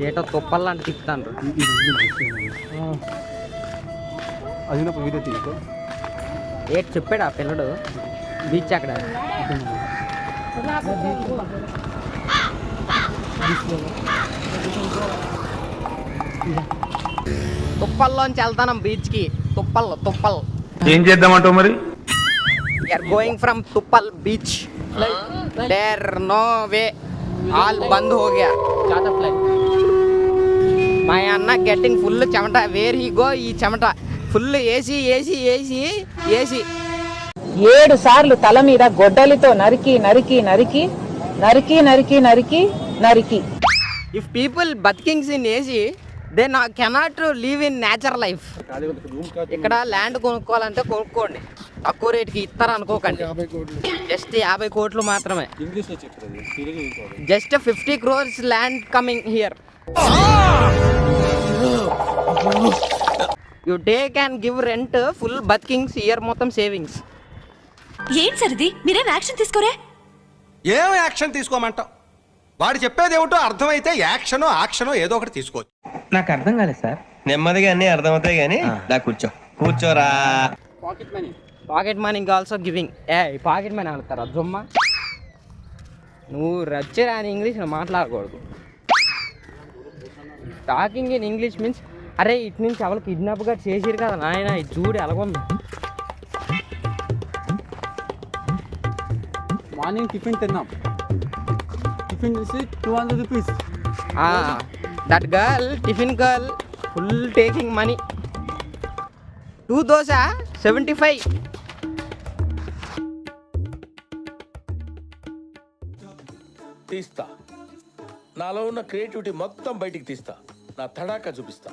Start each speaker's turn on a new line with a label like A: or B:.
A: ఏటో తుప్పల్లాంటి తిప్పుతాను.
B: అది వీడియో తీసుకో.
A: ఏటి చెప్పాడు ఆ పిల్లడు బీచ్ అక్కడ. తుప్పల్లోంచి వెళ్తాను బీచ్కి. తుప్పల్
C: ఏం చేద్దామంటావు మరి?
A: Are going from Tuppal beach. There no way, all బంద్ హో గయా. మా అన్న గెట్టింగ్ ఫుల్ చెమట. వేర్ హీ గో ఈ చెమట full AC AC AC AC.
D: 7 సార్లు తల మీద గొడ్డలితో నరికి నరికి నరికి నరికి నరికి నరికి నరికి.
A: ఇఫ్ పీపుల్ బతికింగ్స్ in AC they cannot live in nature life. ఇక్కడ ల్యాండ్ కొనుక్కోవాలంటే కొనుక్కోండి, తక్కువ రేటుకి ఇస్తారు అనుకోకండి. జస్ట్ 50 కోట్లు మాత్రమే. Just 50 crores land coming here. You take and give rent, full బతికింగ్స్ ఇయర్ మొత్తం సేవింగ్స్.
E: ఏం సరిది, మీరేం యాక్షన్ తీసుకోరే?
F: ఏం యాక్షన్ తీసుకోమంటావు? వాడు చెప్పేది ఏమిటో అర్థమైతే యాక్షనో యాక్షనో ఏదో ఒకటి తీసుకోవచ్చు.
A: నాకు అర్థం కాలేదు సార్.
G: నెమ్మదిగా అన్ని అర్థమవుతాయి కానీ దా కూర్చోరా.
A: Pocket money also giving. Pocket money అడుగుతారా జొమ్మ? నువ్వు రచ్చరా అని ఇంగ్లీష్లో మాట్లాడకూడదు. టాకింగ్ ఇన్ ఇంగ్లీష్ మీన్స్ అరే ఇటు నుంచి ఎవరు కిడ్నాప్ గా చేసిరు కదా నాయన, ఇది చూడు ఎలాగొంది.
B: మార్నింగ్ టిఫిన్ తిన్నాం. టిఫిన్ చేసి 200 rupees.
A: That girl tiffin girl full taking money. 2 dosa 75.
H: తీస్తా, నాలో ఉన్న క్రియేటివిటీ మొత్తం బయటికి తీస్తా, నా తడాకా చూపిస్తా.